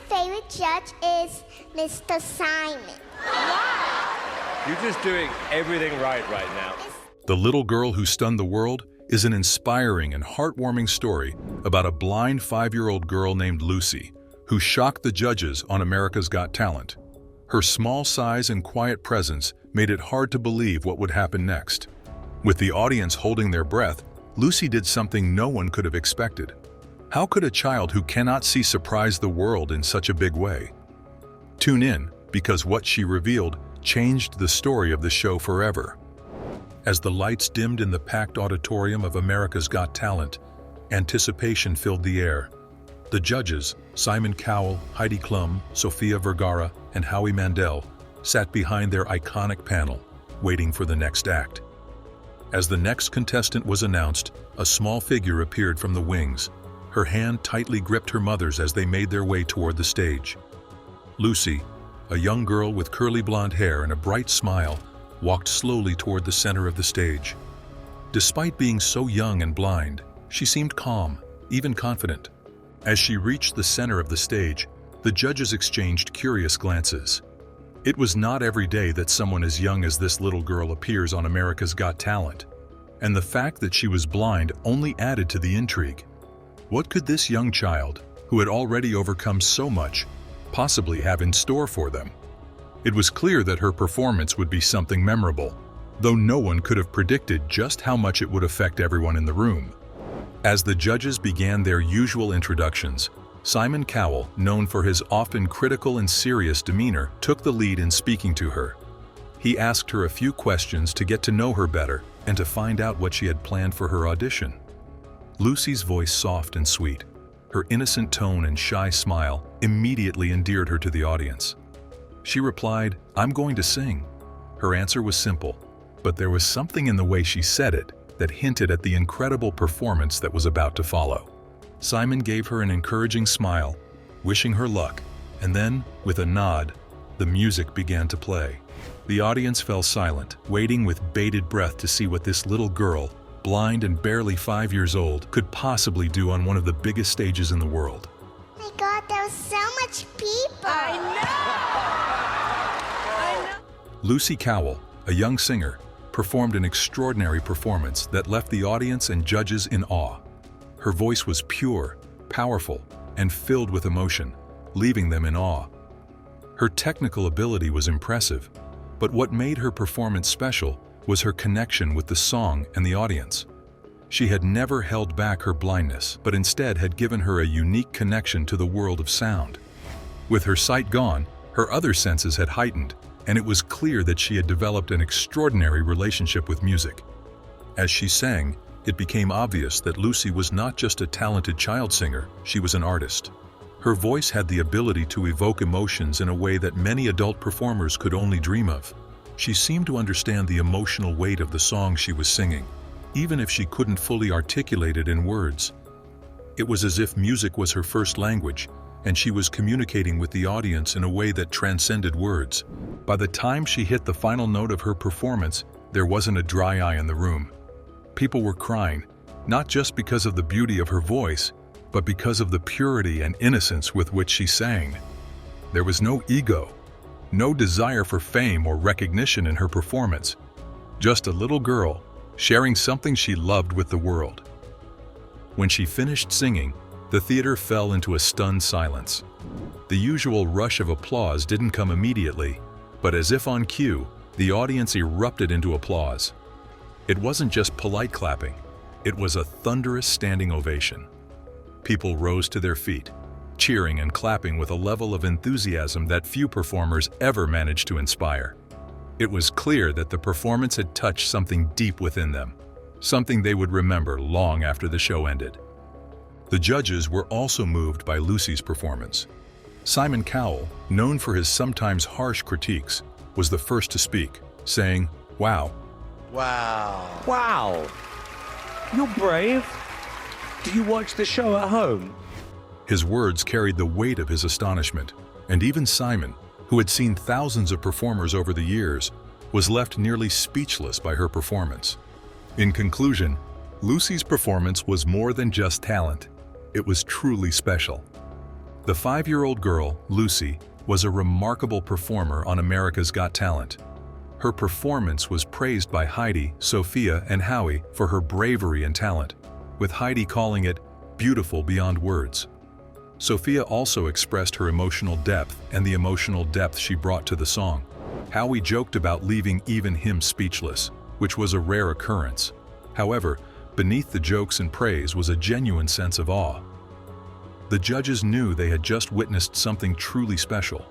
favorite judge is Mr. Simon. You're just doing everything right now. The Little Girl Who Stunned the World is an inspiring and heartwarming story about a blind 5-year-old girl named Lucy who shocked the judges on America's Got Talent. Her small size and quiet presence made it hard to believe what would happen next. With the audience holding their breath, Lucy did something no one could have expected. How could a child who cannot see surprise the world in such a big way? Tune in, because what she revealed changed the story of the show forever. As the lights dimmed in the packed auditorium of America's Got Talent, anticipation filled the air. The judges, Simon Cowell, Heidi Klum, Sofia Vergara, and Howie Mandel, sat behind their iconic panel, waiting for the next act. As the next contestant was announced, a small figure appeared from the wings. Her hand tightly gripped her mother's as they made their way toward the stage. Lucy, a young girl with curly blonde hair and a bright smile, walked slowly toward the center of the stage. Despite being so young and blind, she seemed calm, even confident. As she reached the center of the stage, the judges exchanged curious glances. It was not every day that someone as young as this little girl appears on America's Got Talent, and the fact that she was blind only added to the intrigue. What could this young child, who had already overcome so much, possibly have in store for them? It was clear that her performance would be something memorable, though no one could have predicted just how much it would affect everyone in the room. As the judges began their usual introductions, Simon Cowell, known for his often critical and serious demeanor, took the lead in speaking to her. He asked her a few questions to get to know her better and to find out what she had planned for her audition. Lucy's voice, soft and sweet, her innocent tone and shy smile immediately endeared her to the audience. She replied, "I'm going to sing." Her answer was simple, but there was something in the way she said it that hinted at the incredible performance that was about to follow. Simon gave her an encouraging smile, wishing her luck, and then, with a nod, the music began to play. The audience fell silent, waiting with bated breath to see what this little girl, blind and barely 5 years old, could possibly do on one of the biggest stages in the world. Oh my God, there was so much people. I know. Lucy Cowell, a young singer, performed an extraordinary performance that left the audience and judges in awe. Her voice was pure, powerful, and filled with emotion, leaving them in awe. Her technical ability was impressive, but what made her performance special was her connection with the song and the audience. She had never held back her blindness, but instead had given her a unique connection to the world of sound. With her sight gone, her other senses had heightened, and it was clear that she had developed an extraordinary relationship with music. As she sang, it became obvious that Lucy was not just a talented child singer, she was an artist. Her voice had the ability to evoke emotions in a way that many adult performers could only dream of. She seemed to understand the emotional weight of the song she was singing, even if she couldn't fully articulate it in words. It was as if music was her first language, and she was communicating with the audience in a way that transcended words. By the time she hit the final note of her performance, there wasn't a dry eye in the room. People were crying, not just because of the beauty of her voice, but because of the purity and innocence with which she sang. There was no ego, no desire for fame or recognition in her performance, just a little girl sharing something she loved with the world. When she finished singing, the theater fell into a stunned silence. The usual rush of applause didn't come immediately, but as if on cue, the audience erupted into applause. It wasn't just polite clapping, it was a thunderous standing ovation. People rose to their feet, cheering and clapping with a level of enthusiasm that few performers ever managed to inspire. It was clear that the performance had touched something deep within them, something they would remember long after the show ended. The judges were also moved by Lucy's performance. Simon Cowell, known for his sometimes harsh critiques, was the first to speak, saying, "Wow. Wow. You're brave. Do you watch the show at home?" His words carried the weight of his astonishment, and even Simon, who had seen thousands of performers over the years, was left nearly speechless by her performance. In conclusion, Lucy's performance was more than just talent. It was truly special. The 5-year-old girl, Lucy, was a remarkable performer on America's Got Talent. Her performance was praised by Heidi, Sophia, and Howie for her bravery and talent, with Heidi calling it beautiful beyond words. Sophia also expressed her emotional depth and the emotional depth she brought to the song. Howie joked about leaving even him speechless, which was a rare occurrence. However, beneath the jokes and praise was a genuine sense of awe. The judges knew they had just witnessed something truly special,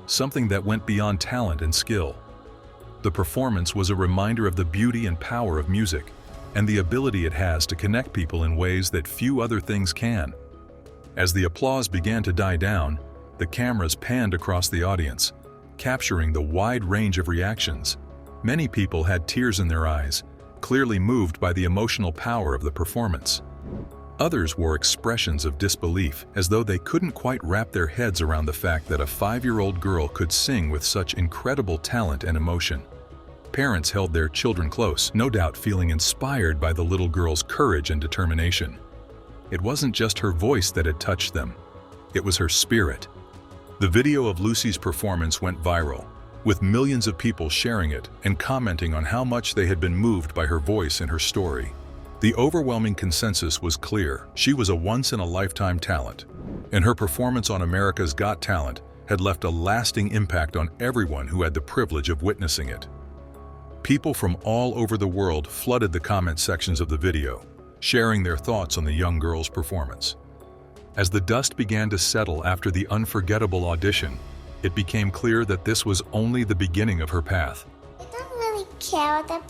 something that went beyond talent and skill. The performance was a reminder of the beauty and power of music, and the ability it has to connect people in ways that few other things can. As the applause began to die down, the cameras panned across the audience, capturing the wide range of reactions. Many people had tears in their eyes, clearly moved by the emotional power of the performance. Others wore expressions of disbelief, as though they couldn't quite wrap their heads around the fact that a 5-year-old girl could sing with such incredible talent and emotion. Parents held their children close, no doubt feeling inspired by the little girl's courage and determination. It wasn't just her voice that had touched them. It was her spirit. The video of Lucy's performance went viral, with millions of people sharing it and commenting on how much they had been moved by her voice and her story. The overwhelming consensus was clear. She was a once-in-a-lifetime talent, and her performance on America's Got Talent had left a lasting impact on everyone who had the privilege of witnessing it. People from all over the world flooded the comment sections of the video, sharing their thoughts on the young girl's performance. As the dust began to settle after the unforgettable audition, it became clear that this was only the beginning of her path. I don't really care about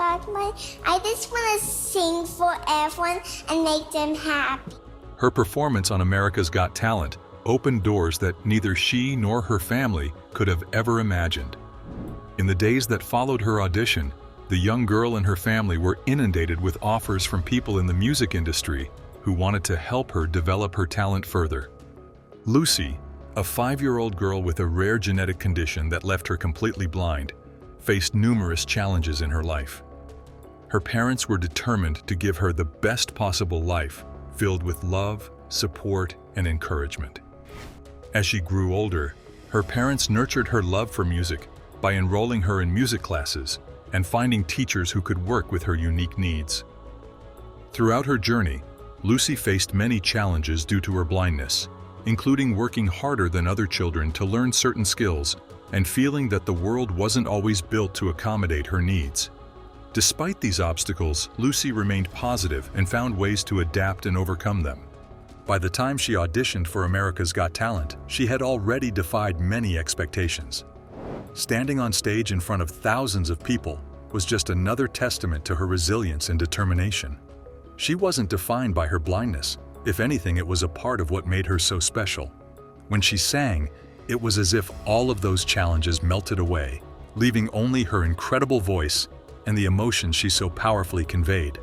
I just want to sing for everyone and make them happy. Her performance on America's Got Talent opened doors that neither she nor her family could have ever imagined. In the days that followed her audition, the young girl and her family were inundated with offers from people in the music industry who wanted to help her develop her talent further. Lucy, a 5-year-old girl with a rare genetic condition that left her completely blind, faced numerous challenges in her life. Her parents were determined to give her the best possible life, filled with love, support, and encouragement. As she grew older, her parents nurtured her love for music by enrolling her in music classes and finding teachers who could work with her unique needs. Throughout her journey, Lucy faced many challenges due to her blindness, including working harder than other children to learn certain skills and feeling that the world wasn't always built to accommodate her needs. Despite these obstacles, Lucy remained positive and found ways to adapt and overcome them. By the time she auditioned for America's Got Talent, she had already defied many expectations. Standing on stage in front of thousands of people was just another testament to her resilience and determination. She wasn't defined by her blindness. If anything, it was a part of what made her so special. When she sang, it was as if all of those challenges melted away, leaving only her incredible voice and the emotion she so powerfully conveyed.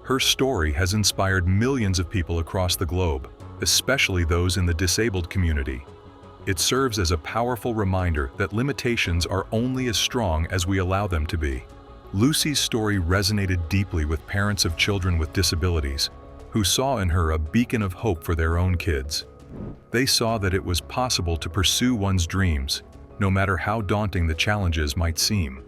Her story has inspired millions of people across the globe, especially those in the disabled community. It serves as a powerful reminder that limitations are only as strong as we allow them to be. Lucy's story resonated deeply with parents of children with disabilities, who saw in her a beacon of hope for their own kids. They saw that it was possible to pursue one's dreams, no matter how daunting the challenges might seem.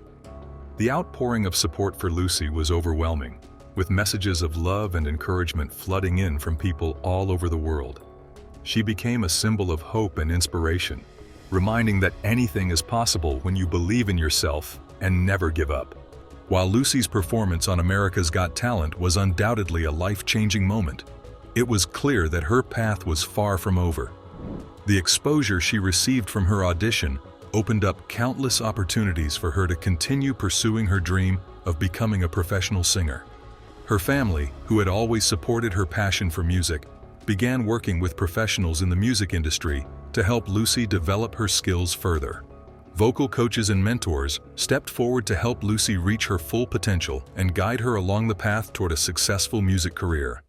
The outpouring of support for Lucy was overwhelming, with messages of love and encouragement flooding in from people all over the world. She became a symbol of hope and inspiration, reminding that anything is possible when you believe in yourself and never give up. While Lucy's performance on America's Got Talent was undoubtedly a life-changing moment, it was clear that her path was far from over. The exposure she received from her audition opened up countless opportunities for her to continue pursuing her dream of becoming a professional singer. Her family, who had always supported her passion for music, began working with professionals in the music industry to help Lucy develop her skills further. Vocal coaches and mentors stepped forward to help Lucy reach her full potential and guide her along the path toward a successful music career.